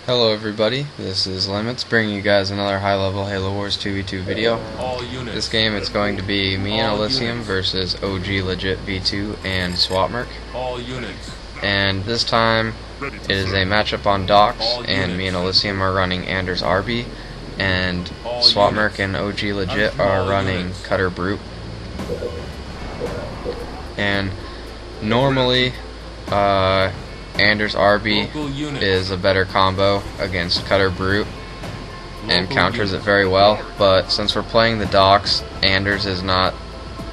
Hello everybody, this is Limitz bringing you guys another high-level Halo Wars 2v2 video. This game it's going to be me and Elysium versus OG Legit V2 and Swat Merk. And this time it is a matchup on docks, and me and Elysium are running Anders Arby, and Swat Merk and OG Legit are running Cutter Brute. And normally Anders Arby is a better combo against Cutter Brute and counters it very well, but since we're playing the docks, Anders is not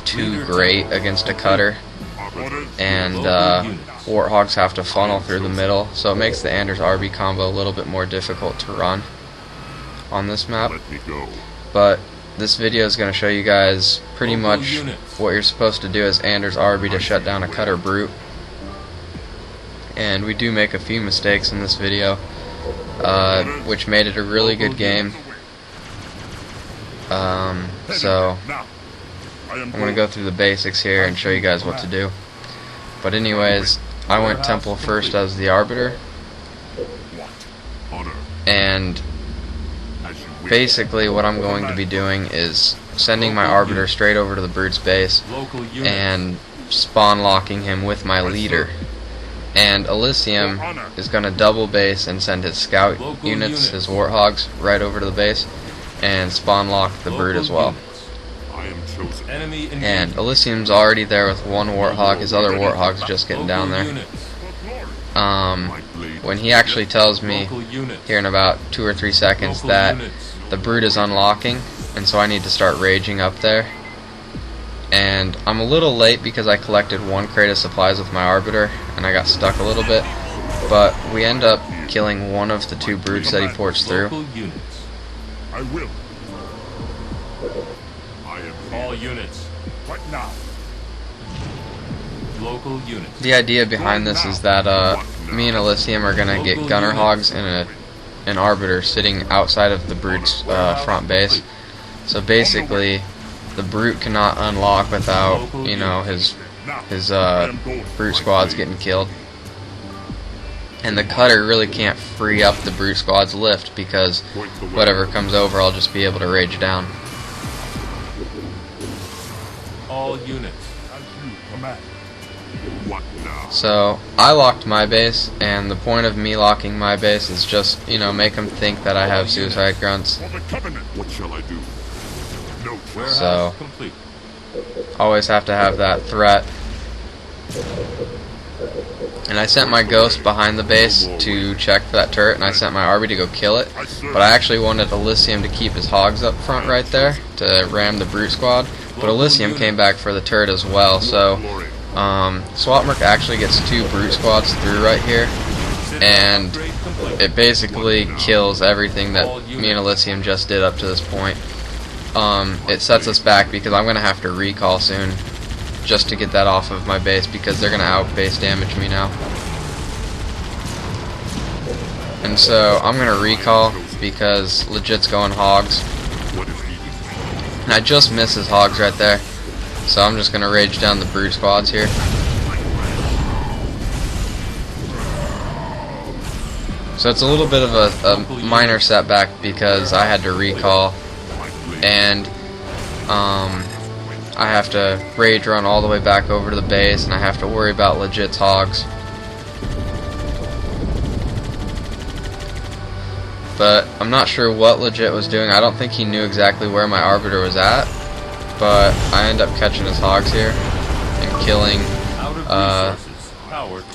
too great against a cutter, and Warthogs have to funnel through the middle, so it makes the Anders Arby combo a little bit more difficult to run on this map. But this video is going to show you guys pretty much what you're supposed to do as Anders Arby to shut down a Cutter Brute. And we do make a few mistakes in this video, which made it a really good game. So I'm going to go through the basics here and show you guys what to do. But anyways, I went Temple first as the Arbiter, and basically what I'm going to be doing is sending my Arbiter straight over to the Brute's base and spawn locking him with my leader. And Elysium is going to double base and send his scout units, his Warthogs, right over to the base and spawn lock the Brute as well. And Elysium's already there with one Warthog, his other Warthog's just getting down there. When he actually tells me here in about 2 or 3 seconds that the Brute is unlocking, and so I need to start raging up there. And I'm a little late because I collected one crate of supplies with my Arbiter and I got stuck a little bit, but we end up killing one of the 2 Brutes that he ports through. I will. I am all units. What now? Local units. The idea behind this is that me and Elysium are gonna get Gunner Hogs and an Arbiter sitting outside of the Brute's front base. So basically, the Brute cannot unlock without, you know, his Brute squads getting killed. And the Cutter really can't free up the Brute squad's lift because whatever comes over, I'll just be able to rage down. All units. So I locked my base, and the point of me locking my base is just, you know, make them think that I have suicide grunts. What shall I do? So always have to have that threat. And I sent my Ghost behind the base to check for that turret, and I sent my Arby to go kill it, but I actually wanted Elysium to keep his Hogs up front right there to ram the Brute squad, but Elysium came back for the turret as well. So Swat Merk actually gets 2 Brute squads through right here, and it basically kills everything that me and Elysium just did up to this point. It sets us back because I'm going to have to recall soon just to get that off of my base because they're going to outbase damage me now. And so I'm going to recall because Legit's going Hogs. And I just missed his Hogs right there. So I'm just going to rage down the Brute squads here. So it's a little bit of a minor setback because I had to recall, and I have to rage run all the way back over to the base, and I have to worry about Legit's Hogs. But I'm not sure what Legit was doing. I don't think he knew exactly where my Arbiter was at, but I end up catching his Hogs here and killing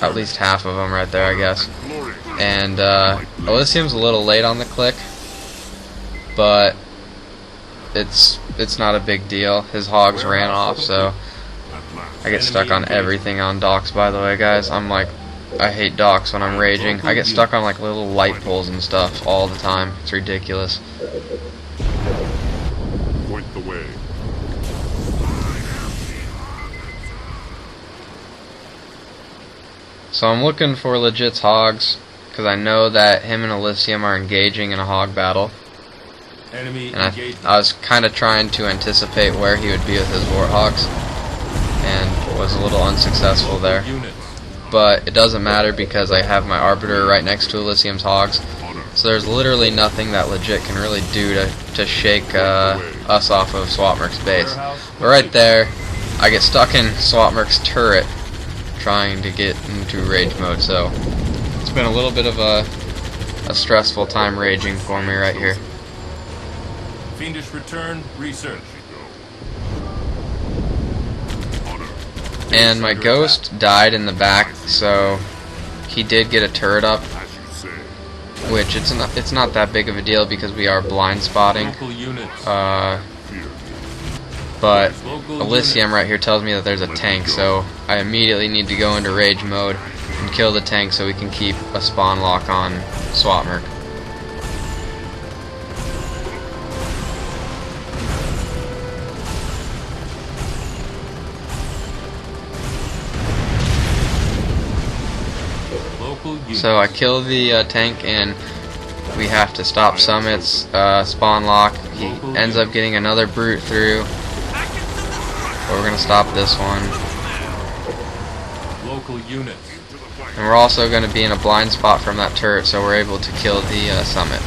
at least half of them right there, I guess. And Elysium's a little late on the click, but it's not a big deal. His Hogs ran off, so I get stuck on everything on docks, by the way, guys. I hate docks when I'm raging. I get stuck on like little light poles and stuff all the time. It's ridiculous. Point the way. So I'm looking for Legit's Hogs because I know that him and Elysium are engaging in a Hog battle. And I was kind of trying to anticipate where he would be with his Warthogs, and was a little unsuccessful there. but it doesn't matter because I have my Arbiter right next to Elysium's Hogs, So there's literally nothing that legit can really do to shake us off of Swat Merk's base. But right there, I get stuck in Swat Merk's turret trying to get into rage mode, so it's been a little bit of a stressful time raging for me right here. Fiendish return, research. And my ghost died in the back, so he did get a turret up, which it's not that big of a deal because we are blind spotting. But Elysium right here tells me that there's a tank, so I immediately need to go into rage mode and kill the tank so we can keep a spawn lock on Swat Merk. So I kill the tank, and we have to stop Summit's spawn lock. He ends up getting another brute through, but we're gonna stop this one. Local units. And we're also going to be in a blind spot from that turret, so we're able to kill the Summit.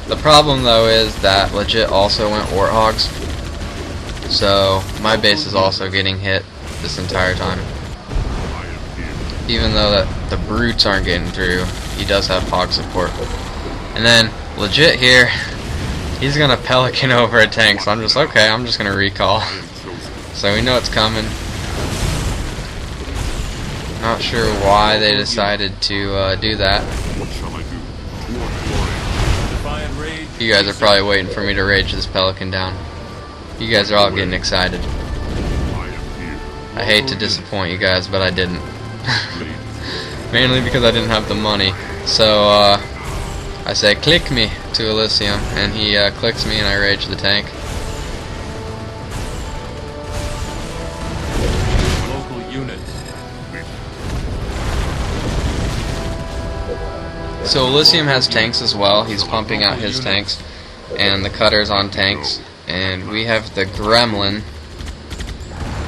The problem though is that legit also went Warthogs, so my base is also getting hit this entire time. Even though that the brutes aren't getting through, he does have hog support. And then legit here, he's gonna pelican over a tank, so I'm just okay, I'm just gonna recall. So we know it's coming. Not sure why they decided to do that. You guys are probably waiting for me to rage this pelican down. You guys are all getting excited. I hate to disappoint you guys, but I didn't. Mainly because I didn't have the money. So I say click me to Elysium, and he clicks me and I rage the tank. Local units. So Elysium has tanks as well. He's pumping out his tanks, and the cutter's on tanks, and we have the gremlin,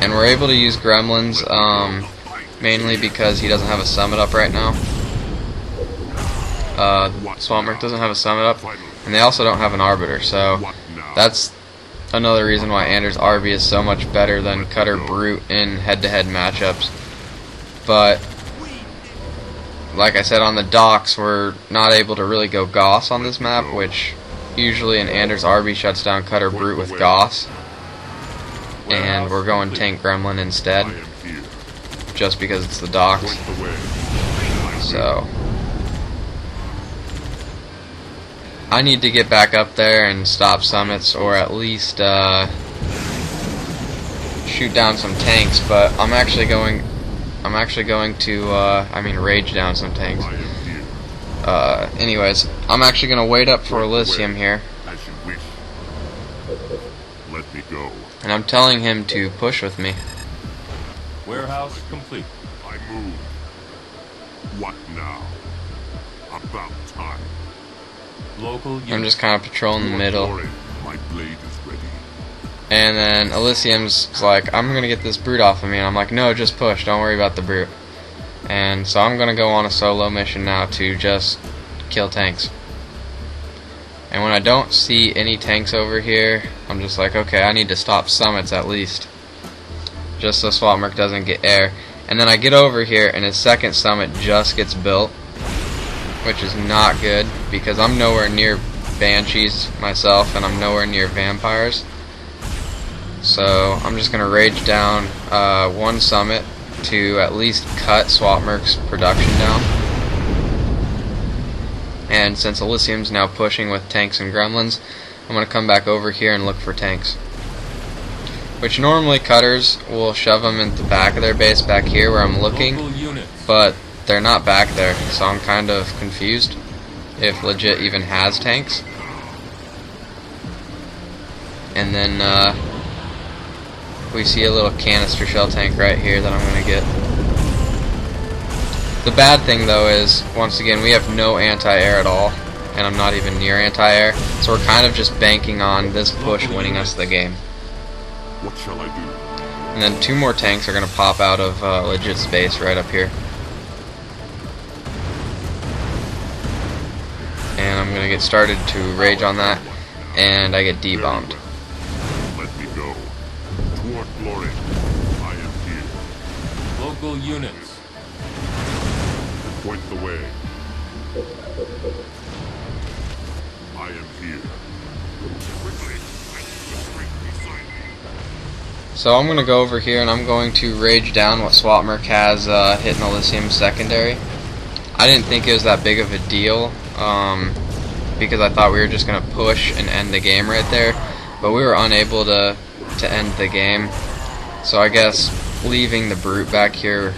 and we're able to use gremlins mainly because he doesn't have a summit up right now. Swat Merk doesn't have a summit up, and they also don't have an arbiter, so that's another reason why Anders' Arby is so much better than Cutter Brute in head-to-head matchups. But like I said, on the docks, we're not able to really go Goss on this map, which usually an Anders' Arby shuts down Cutter Brute with Goss, and we're going Tank Gremlin instead, just because it's the docks. So I need to get back up there and stop summits, or at least shoot down some tanks. But I'm actually going to rage down some tanks. Anyways, I'm actually gonna wait up for Elysium here, and I'm telling him to push with me. Warehouse complete. I move. What now? About time. Local units. I'm just kind of patrolling the middle, My blade is ready. and then Elysium's like, I'm gonna get this brute off of me, and I'm like, no, just push, don't worry about the brute. And so I'm gonna go on a solo mission now to just kill tanks. And when I don't see any tanks over here, I'm just like, okay, I need to stop summits at least, just so Swat Merk doesn't get air. And then I get over here, and his second summit just gets built, which is not good, because I'm nowhere near banshees myself, and I'm nowhere near vampires. So I'm just gonna rage down one summit to at least cut Swat Merk's production down. And since Elysium's now pushing with tanks and gremlins, I'm gonna come back over here and look for tanks. Which normally cutters will shove them in the back of their base back here where I'm looking, but they're not back there, so I'm kind of confused if legit even has tanks. And then we see a little canister shell tank right here that I'm going to get. The bad thing though is, once again, we have no anti-air at all, and I'm not even near anti-air, so we're kind of just banking on this push winning us the game. What shall I do? And then two more tanks are going to pop out of legit space right up here. and I'm gonna get started to rage on that, and I get D-bombed. Let me go. Toward glory. I am here. Local units. Point the way. I am here. Quickly, I need the strength beside me. So I'm gonna go over here and I'm going to rage down what Swat Merk has hitting Elysium secondary. I didn't think it was that big of a deal, because I thought we were just going to push and end the game right there, but we were unable to end the game. So I guess leaving the brute back here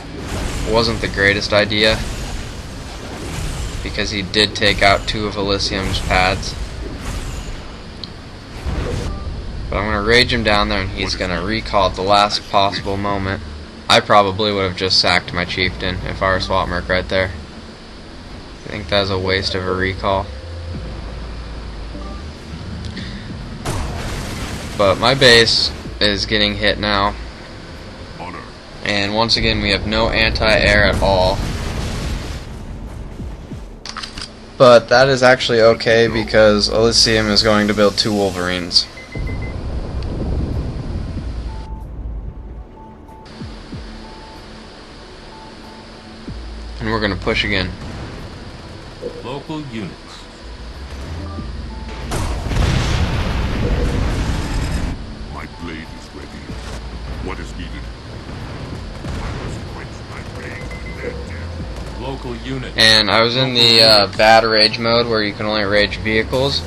wasn't the greatest idea, because he did take out 2 of Elysium's pads. But I'm going to rage him down there and he's going to recall at the last possible moment. I probably would have just sacked my chieftain if I were Swat Merk right there. I think that was a waste of a recall. But my base is getting hit now. Honor. And once again we have no anti-air at all. But that is actually okay because Elysium is going to build 2 Wolverines. And we're going to push again. Local units. My blade is ready. What is needed? I must quench my rage with their death. Local units. And I was in the bad rage mode where you can only rage vehicles,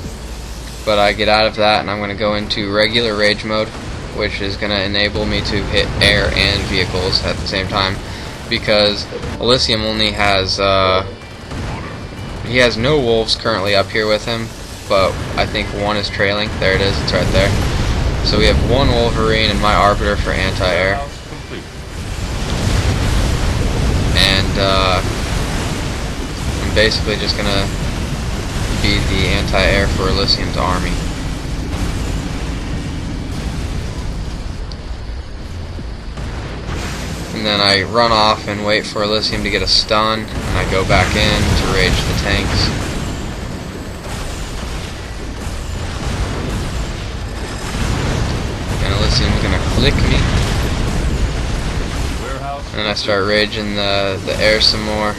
but I get out of that and I'm going to go into regular rage mode, which is going to enable me to hit air and vehicles at the same time, because Elysium only has he has no wolves currently up here with him, but I think 1 is trailing. There it is, it's right there. So we have 1 Wolverine and my Arbiter for anti-air. Warehouse complete. And I'm basically just gonna be the anti-air for Elysium's army. And then I run off and wait for Elysium to get a stun, and I go back in to rage the tanks. And Elysium's gonna click me. Warehouse. And then I start raging the air some more.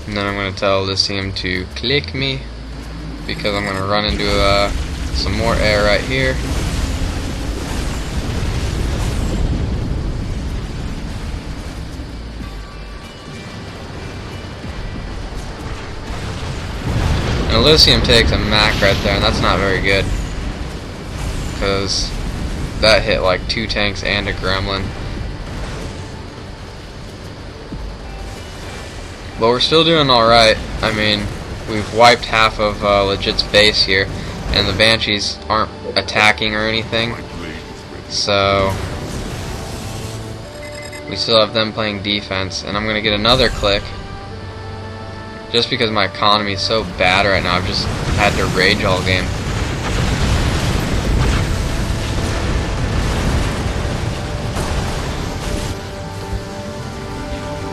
And then I'm gonna tell Elysium to click me, because I'm gonna run into some more air right here. And Elysium takes a Mac right there, and that's not very good, because that hit like 2 tanks and a gremlin. But we're still doing alright. I mean, we've wiped half of Legit's base here, and the Banshees aren't attacking or anything, My blade is ready. so we still have them playing defense. And I'm going to get another click. Just because my economy is so bad right now, I've just had to rage all game.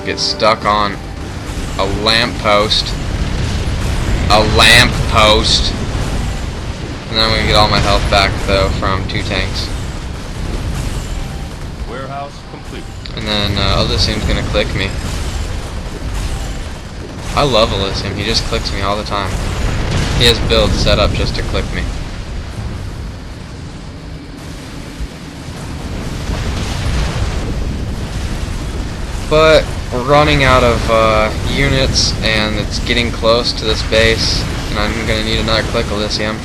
Get stuck on a lamppost. A lamppost. And then I'm gonna get all my health back though from 2 tanks. Warehouse complete. And then Elysium's gonna click me. I love Elysium, he just clicks me all the time. He has builds set up just to click me. But we're running out of units, and it's getting close to this base, and I'm going to need another click Elysium.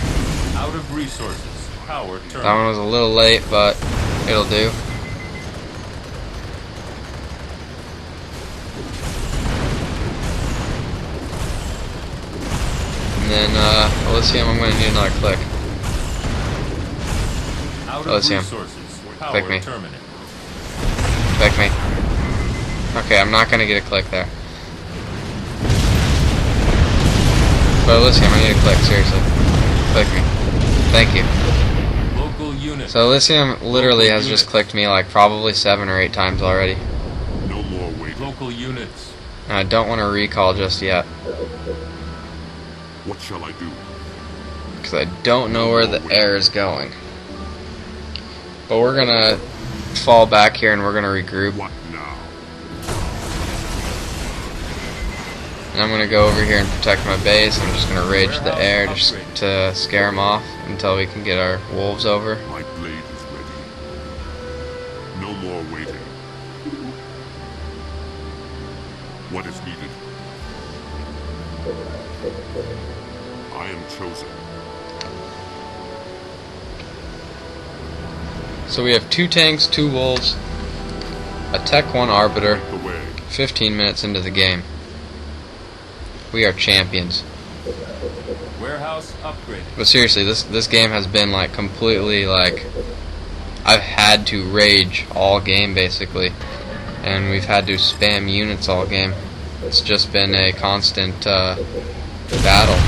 Out of resources. Power turn. That one was a little late, but it'll do. And then Elysium, I'm going to need another click. Out of Elysium. resources. Power Click me. terminate. Click me. Okay, I'm not going to get a click there. But Elysium, I need a click, seriously. Click me. Thank you. Local unit. So Elysium literally has just clicked me like probably 7 or 8 times already. No more waiting. Local units. And I don't want to recall just yet, What shall I do? because I don't know where the air is going. But we're gonna fall back here and we're gonna regroup. What now? And I'm gonna go over here and protect my base. I'm just gonna rage the air just to scare them off until we can get our wolves over. My blade is ready. No more waiting. What is needed? I am chosen. So we have 2 tanks, 2 wolves, a Tech 1 Arbiter, The way. 15 minutes into the game. We are champions. Warehouse upgraded. But seriously, this game has been like completely like, I've had to rage all game basically, and we've had to spam units all game. It's just been a constant battle.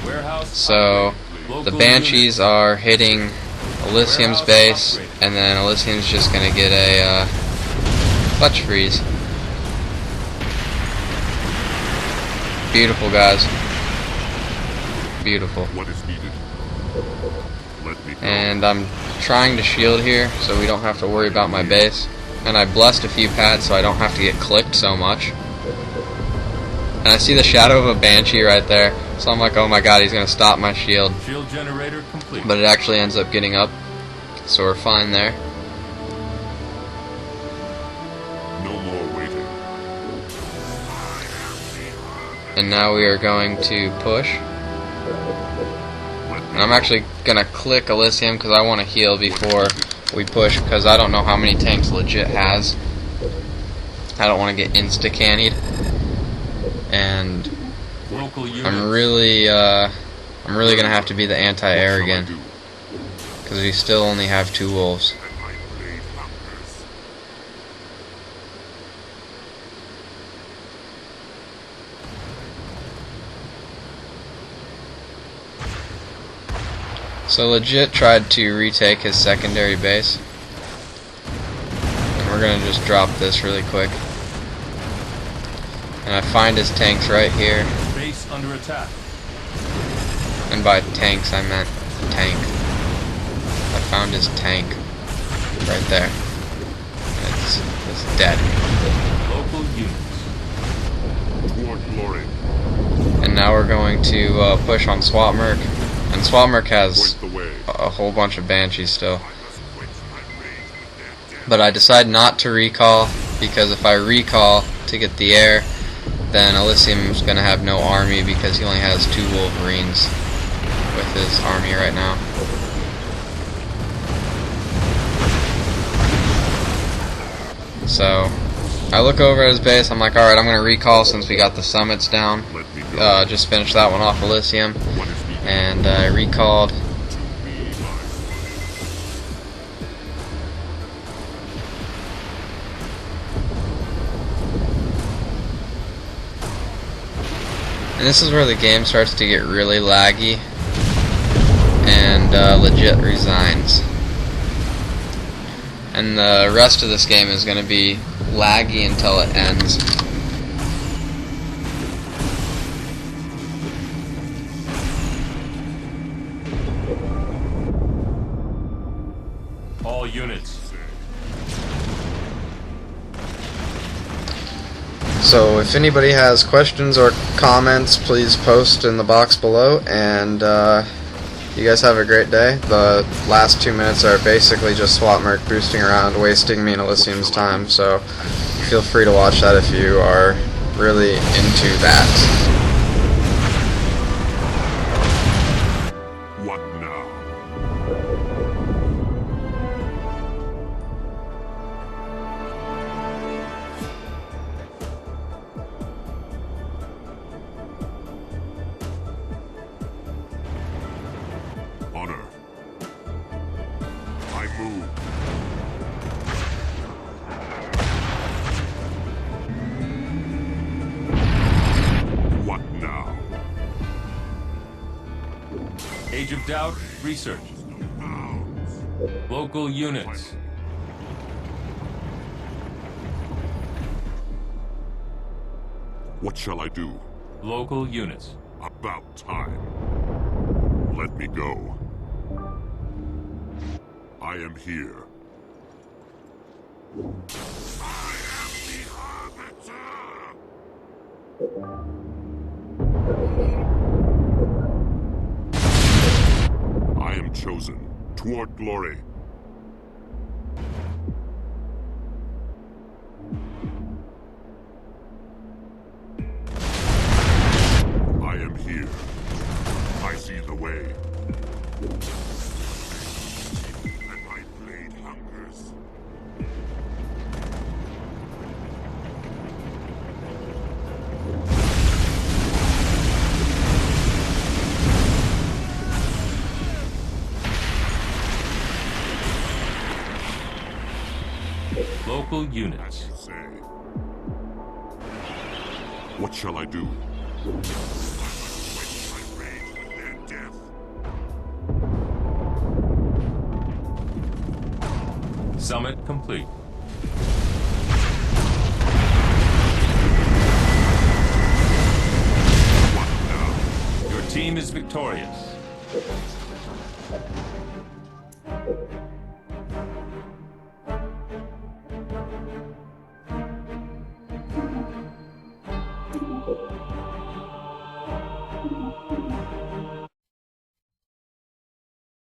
Warehouse So upgraded. the Local Banshees units. are hitting Elysium's base, and then Elysium's just gonna get a clutch freeze. Beautiful, guys. Beautiful. What is needed? Let me go. And I'm trying to shield here so we don't have to worry about my base. And I blessed a few pads so I don't have to get clicked so much. And I see the shadow of a Banshee right there, so I'm like, oh my god, he's gonna stop my shield. Shield generator complete. But it actually ends up getting up, so we're fine there. No more waiting. And now we are going to push. And I'm actually gonna click Elysium because I want to heal before we push, because I don't know how many tanks legit has. I don't want to get insta-cannied. And Local units. I'm really gonna have to be the anti-air again, because we still only have 2 wolves. And my blade hungers. So legit tried to retake his secondary base, and we're gonna just drop this really quick. And I find his tanks right here, Base under attack. and by tanks I meant tank. I found his tank right there. It's dead. Local units. Toward glory. And now we're going to push on Swat Merk, and Swat Merk has Point the way. a whole bunch of Banshees still. I must quench my rage with their death. But I decide not to recall, because if I recall to get the air, then Elysium's gonna have no army because he only has 2 Wolverines with his army right now. So I look over at his base, I'm like, alright, I'm gonna recall since we got the summits down. Let me go. Just finished that one off Elysium, What is needed? and I recalled. To be mine. And this is where the game starts to get really laggy, and legit resigns. And the rest of this game is going to be laggy until it ends. All units. So if anybody has questions or comments, please post in the box below, and you guys have a great day. The last 2 minutes are basically just Swat Merk boosting around, wasting me and Elysium's time, so feel free to watch that if you are really into that. What now? Honor. I move. What now? Age of Doubt. Research. No bounds. Local units. What shall I do? Local units. About time. Let me go. I am here. I am the Arbiter! I am chosen toward glory. I am here. I see the way. And my blade hungers. Local As units. you say. What shall I do? I must quench my rage with their death. Summit complete. What now? Your team is victorious.